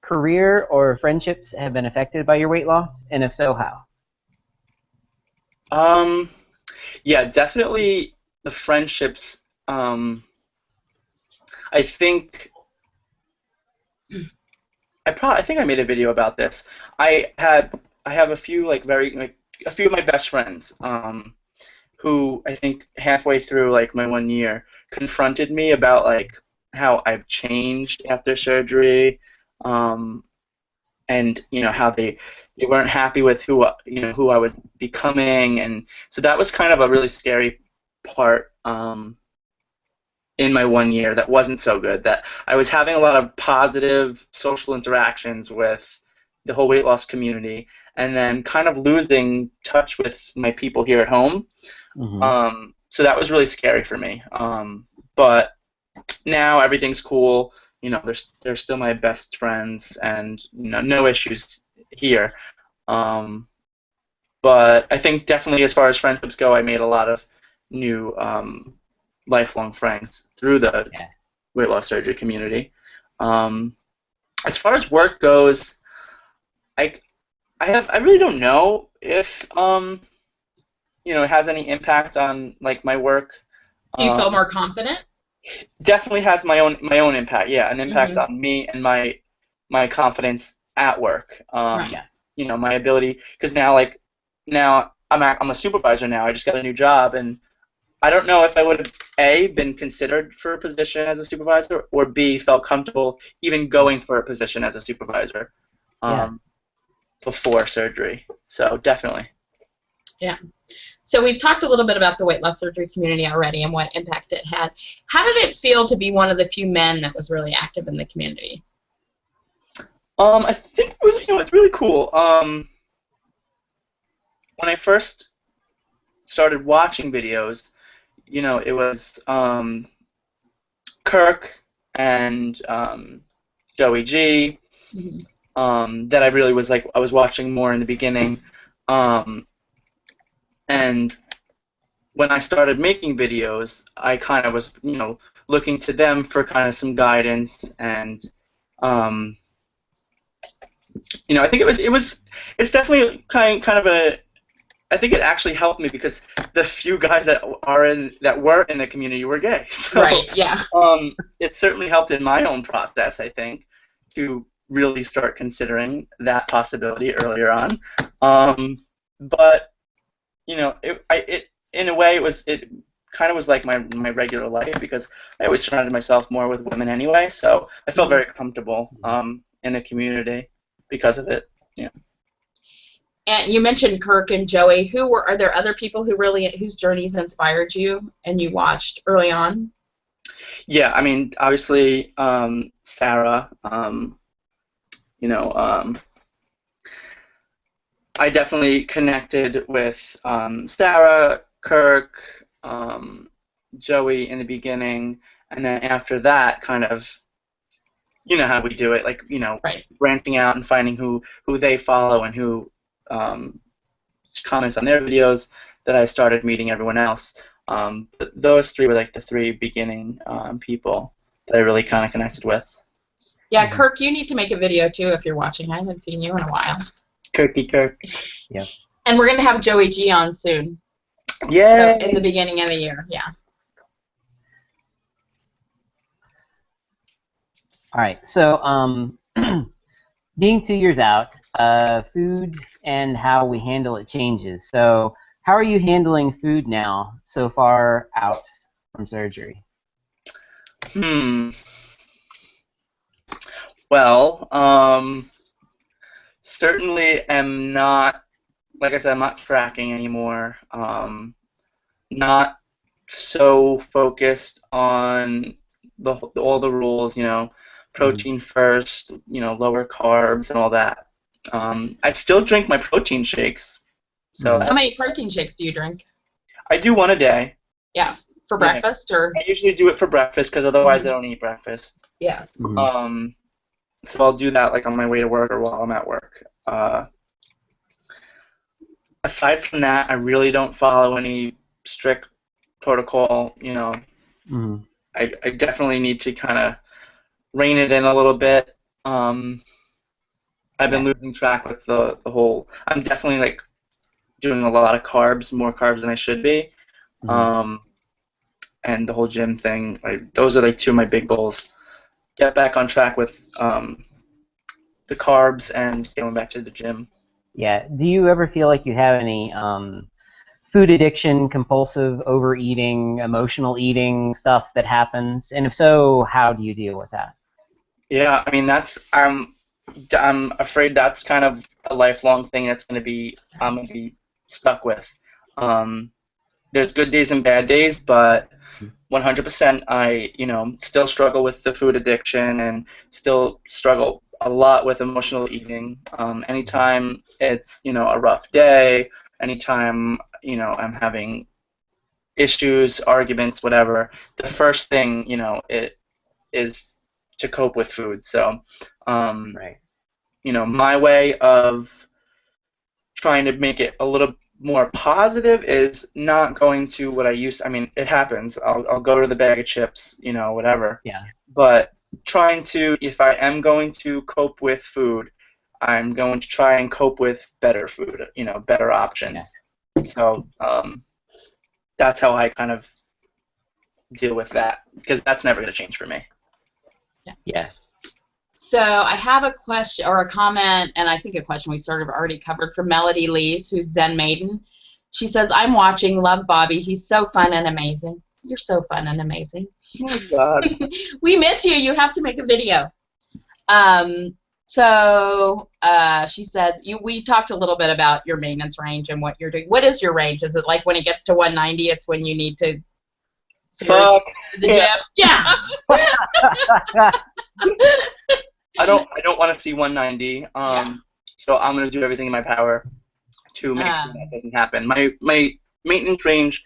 career or friendships have been affected by your weight loss, and if so, how? Yeah, definitely the friendships. I think I made a video about this. I have a few a few of my best friends who I think halfway through like my 1 year confronted me about like how I've changed after surgery, and how they weren't happy with who I was becoming, and so that was kind of a really scary part in my 1 year that wasn't so good. That I was having a lot of positive social interactions with the whole weight loss community, and then kind of losing touch with my people here at home. Mm-hmm. So that was really scary for me. But now everything's cool. They're still my best friends, and no issues here. But I think definitely as far as friendships go, I made a lot of new lifelong friends through the weight loss surgery community. As far as work goes, I really don't know if it has any impact on like my work, Do you feel more confident? definitely has my own impact. Yeah, an impact Mm-hmm. on me and my confidence at work. Right. My ability, because now I'm a supervisor now. I just got a new job, and I don't know if I would have been considered for a position as a supervisor, or B, felt comfortable even going for a position as a supervisor Yeah. before surgery. So definitely. Yeah. So we've talked a little bit about the weight loss surgery community already and what impact it had. How did it feel to be one of the few men that was really active in the community? I think it was, it's really cool. When I first started watching videos, it was Kirk and Joey G. That I really was I was watching more in the beginning, and when I started making videos, I kind of was looking to them for kind of some guidance, and I think it's definitely kind of a, I think it actually helped me because the few guys that were in the community were gay. So, right. Yeah. It certainly helped in my own process, I think, to really start considering that possibility earlier on. But it in a way it kind of was like my regular life, because I always surrounded myself more with women anyway. So I felt very comfortable in the community because of it. Yeah. And you mentioned Kirk and Joey. Are there other people whose journeys inspired you and you watched early on? Yeah, I mean, obviously, Sarah. I definitely connected with Sarah, Kirk, Joey in the beginning, and then after that, kind of, how we do it, Right. branching out and finding who they follow and who comments on their videos, that I started meeting everyone else. But those three were like the three beginning people that I really kind of connected with. Yeah, Kirk, you need to make a video too if you're watching. I haven't seen you in a while. Kirky Kirk. Yeah. And we're going to have Joey G on soon. Yeah. So in the beginning of the year, yeah. All right. So, being 2 years out, food and how we handle it changes. So, how are you handling food now, so far out from surgery? Well, certainly am not, like I said, I'm not tracking anymore. Not so focused on all the rules, protein first, lower carbs and all that. I still drink my protein shakes. So How many protein shakes do you drink? I do one a day. Yeah, for breakfast or? I usually do it for breakfast because otherwise I don't eat breakfast. Yeah. So I'll do that like on my way to work or while I'm at work. Aside from that, I really don't follow any strict protocol. I definitely need to kind of rein it in a little bit. I've been losing track with the whole. I'm definitely doing a lot of carbs, more carbs than I should be. And the whole gym thing. Those are two of my big goals. Get back on track with the carbs and going back to the gym. Yeah. Do you ever feel like you have any food addiction, compulsive overeating, emotional eating stuff that happens? And if so, how do you deal with that? Yeah, I mean I'm afraid that's kind of a lifelong thing I'm gonna be stuck with. There's good days and bad days, but 100% I still struggle with the food addiction and still struggle a lot with emotional eating. Anytime it's a rough day, anytime I'm having issues, arguments, whatever, the first thing it is to cope with food. So my way of trying to make it a little more positive is not going to what I used to. I mean, it happens. I'll go to the bag of chips, whatever. Yeah. But trying to, if I am going to cope with food, I'm going to try and cope with better food, better options. So that's how I kind of deal with that, because that's never going to change for me. Yeah. So I have a question or a comment, and I think a question we sort of already covered, from Melody Lees, who's Zen Maiden. She says, I'm watching, love Bobby. He's so fun and amazing. You're so fun and amazing. Oh my God. We miss you. You have to make a video. So she says, we talked a little bit about your maintenance range and what you're doing. What is your range? Is it like when it gets to 190, it's when you need to seriously go to the gym? Yeah. I don't want to see 190. So I'm going to do everything in my power to make sure that doesn't happen. My maintenance range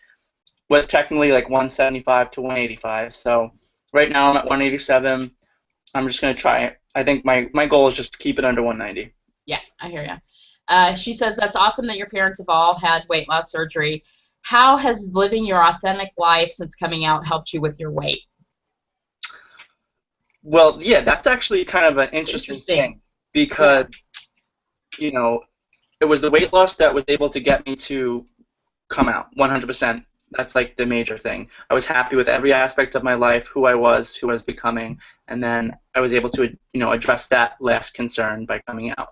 was technically like 175 to 185. So right now I'm at 187. I'm just going to try it. I think my goal is just to keep it under 190. Yeah, I hear you. She says, that's awesome that your parents have all had weight loss surgery. How has living your authentic life since coming out helped you with your weight? Well, yeah, that's actually kind of an interesting thing, because, it was the weight loss that was able to get me to come out 100%. That's like the major thing. I was happy with every aspect of my life, who I was becoming, and then I was able to, address that last concern by coming out.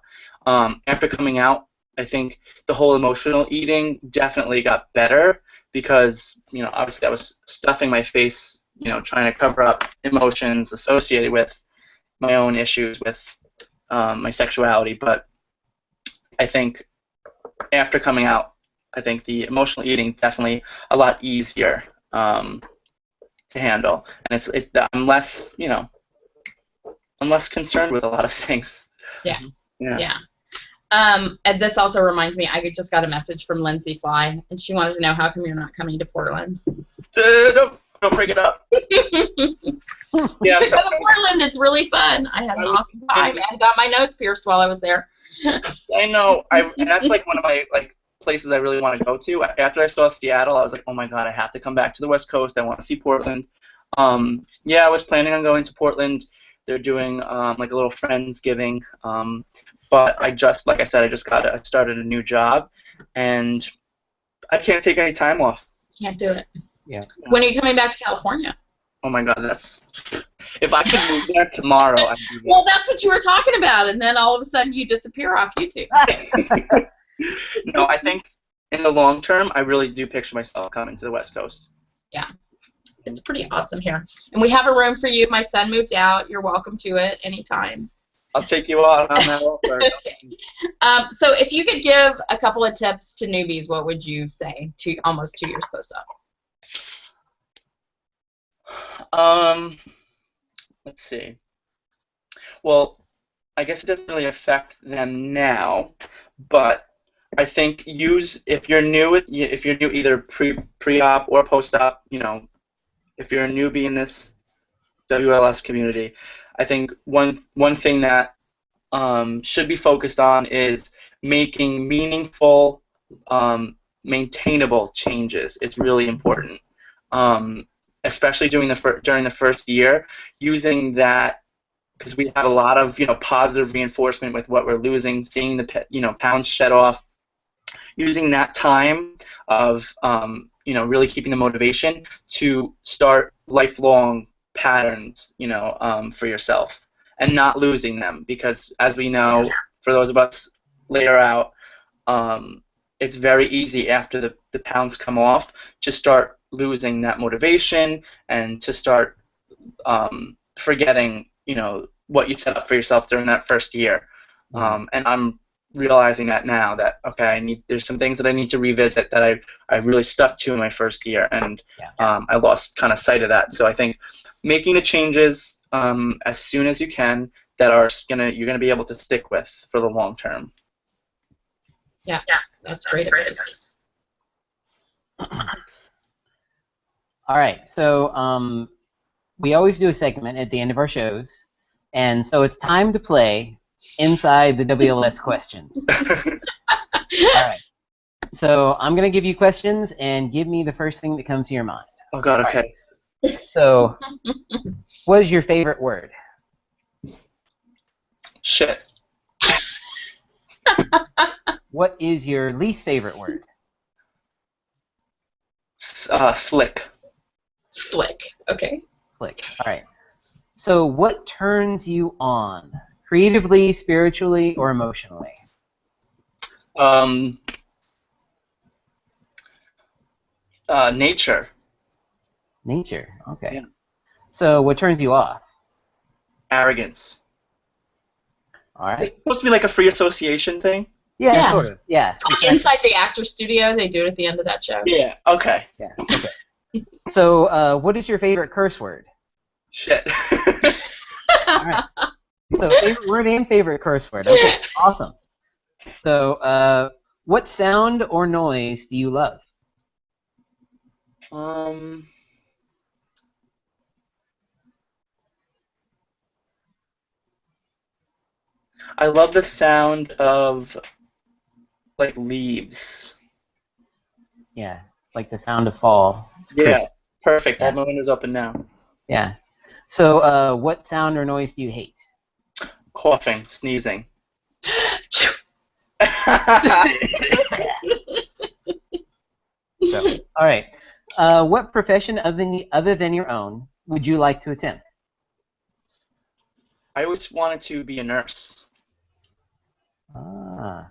After coming out, I think the whole emotional eating definitely got better, because, obviously I was stuffing my face, trying to cover up emotions associated with my own issues with my sexuality. But I think after coming out, I think the emotional eating definitely a lot easier to handle, and I'm less, I'm less concerned with a lot of things. Yeah. And this also reminds me, I just got a message from Lindsay Fly, and she wanted to know, how come you're not coming to Portland? Don't bring it up. Yeah, Go to Portland. It's really fun. I had an awesome time and got my nose pierced while I was there. I know. And that's like one of my places I really want to go to. After I saw Seattle, I was like, oh my God, I have to come back to the West Coast. I want to see Portland. Yeah, I was planning on going to Portland. They're doing like a little Friendsgiving. But I just, like I said, I started a new job, and I can't take any time off. Can't do it. Yeah. When are you coming back to California? Oh my God, if I could move there tomorrow, I'd do that. Well, that's what you were talking about, and then all of a sudden you disappear off YouTube. No, I think in the long term, I really do picture myself coming to the West Coast. Yeah. It's pretty awesome here. And we have a room for you. My son moved out. You're welcome to it anytime. I'll take you out on that offer. Okay. So if you could give a couple of tips to newbies, what would you say to almost 2 years post-op? Let's see. Well, I guess it doesn't really affect them now, but I think if you're new either pre-op or post-op, if you're a newbie in this WLS community, I think one thing that should be focused on is making meaningful, maintainable changes. It's really important, especially during the first year, using that, because we have a lot of positive reinforcement with what we're losing, seeing the pounds shed off, using that time of really keeping the motivation to start lifelong patterns for yourself and not losing them, because as we know, for those of us later out, it's very easy after the pounds come off to start losing that motivation and to start forgetting what you set up for yourself during that first year. And I'm realizing that now, that okay, there's some things that I need to revisit that I really stuck to in my first year, and I lost kind of sight of that. So I think making the changes as soon as you can that you're gonna be able to stick with for the long term. Yeah, that's great advice. All right, so we always do a segment at the end of our shows, and so it's time to play Inside the WLS Questions. All right, so I'm going to give you questions, and give me the first thing that comes to your mind. Oh God, okay. Right. So, what is your favorite word? Shit. what is your least favorite word? Slick. Slick. Okay. Slick. All right. So what turns you on? Creatively, spiritually, or emotionally? Nature. Nature. Okay. Yeah. So what turns you off? Arrogance. All right. It's supposed to be like a free association thing. Yeah, Yeah. sort of. Yeah. It's like inside the actor studio. They do it at the end of that show. Yeah. Okay. Yeah. Okay. So what is your favorite curse word? Shit. All right. So favorite word and favorite curse word. Okay. Awesome. So what sound or noise do you love? I love the sound of like leaves. Yeah, like the sound of fall. It's Yeah. crisp. Perfect. I Yeah. have my windows open now. Yeah. So what sound or noise do you hate? Coughing, sneezing. So, all right. What profession other than your own would you like to attempt? I always wanted to be a nurse. Ah,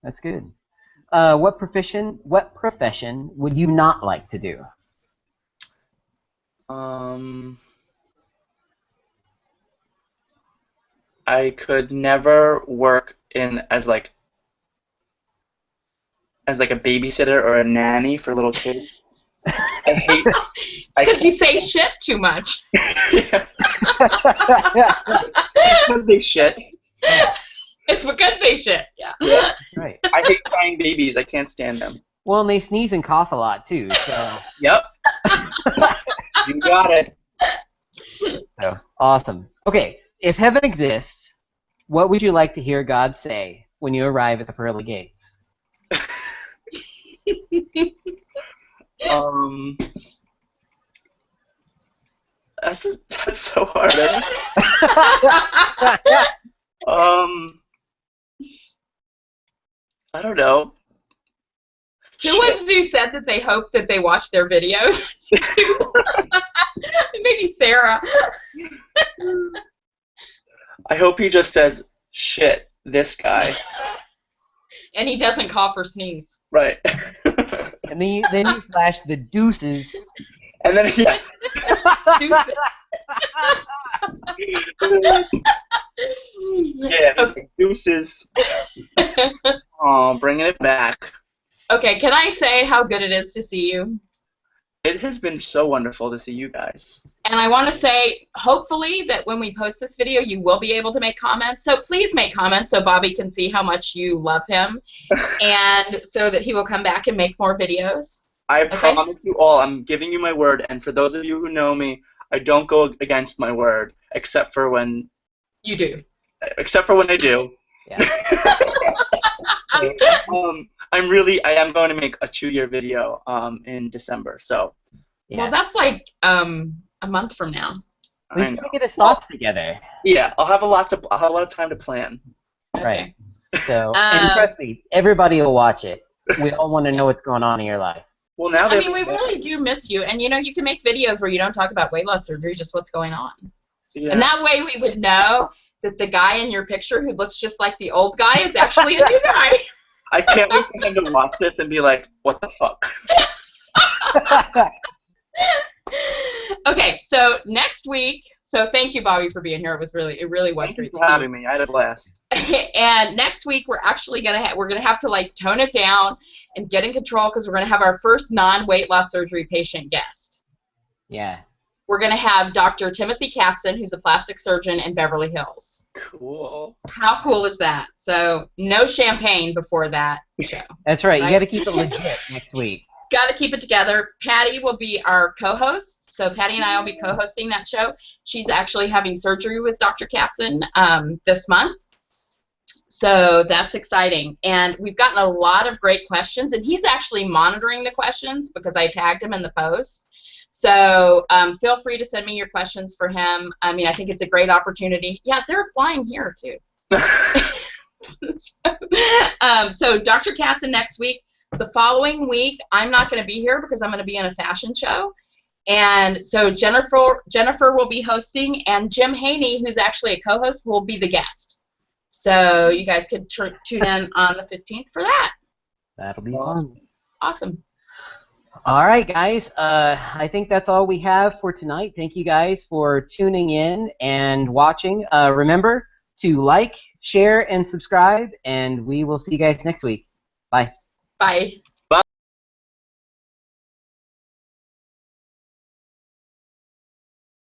that's good. What profession would you not like to do? I could never work as a babysitter or a nanny for little kids. I hate. Because you say shit too much. Yeah. Because they shit. It's because they shit. Yeah. Yeah. Right. I hate crying babies. I can't stand them. Well, and they sneeze and cough a lot too. So. Yep. You got it. So awesome. Okay, if heaven exists, what would you like to hear God say when you arrive at the pearly gates? That's so hard. I don't know. Who was it who said that they hope that they watch their videos? Maybe Sarah. I hope he just says, shit, this guy. And he doesn't cough or sneeze. Right. And then you flash the deuces. And then, yeah. Deuces. Yeah, he's like, deuces. Oh, bringing it back. Okay, can I say how good it is to see you? It has been so wonderful to see you guys. And I want to say, hopefully, that when we post this video, you will be able to make comments. So please make comments so Bobby can see how much you love him, and so that he will come back and make more videos. I promise you all, I'm giving you my word, and for those of you who know me, I don't go against my word, except for when... You do. Except for when I do. Yeah. I am going to make a 2-year video in December, so. Yeah. Well, that's like a month from now. He's gonna get his thoughts together. Yeah, I'll have a lot of time to plan. Okay. Right. So, and trust me, everybody will watch it. We all want to know what's going on in your life. Well, now I mean, we really do miss you, and you can make videos where you don't talk about weight loss surgery, just what's going on. Yeah. And that way we would know that the guy in your picture who looks just like the old guy is actually a new guy. I can't wait for him to watch this and be like, what the fuck? Okay, so next week, so thank you, Bobby, for being here. It really was Thank you great for to see having me. I had a blast. And next week we're actually gonna have to like tone it down and get in control, because we're gonna have our first non-weight loss surgery patient guest. Yeah. We're gonna have Dr. Timothy Katzen, who's a plastic surgeon in Beverly Hills. Cool. How cool is that? So no champagne before that show. That's right. You got to keep it legit next week. Got to keep it together. Patty will be our co-host. So Patty and I will be co-hosting that show. She's actually having surgery with Dr. Katzen this month. So that's exciting. And we've gotten a lot of great questions. And he's actually monitoring the questions because I tagged him in the post. So feel free to send me your questions for him. I mean, I think it's a great opportunity. Yeah, they're flying here, too. So Dr. Katzen next week. The following week, I'm not going to be here because I'm going to be in a fashion show. And so Jennifer will be hosting, and Jim Haney, who's actually a co-host, will be the guest. So you guys can tune in on the 15th for that. That'll be fun. Awesome. All right, guys. I think that's all we have for tonight. Thank you guys for tuning in and watching. Remember to like, share, and subscribe, and we will see you guys next week. Bye. Bye.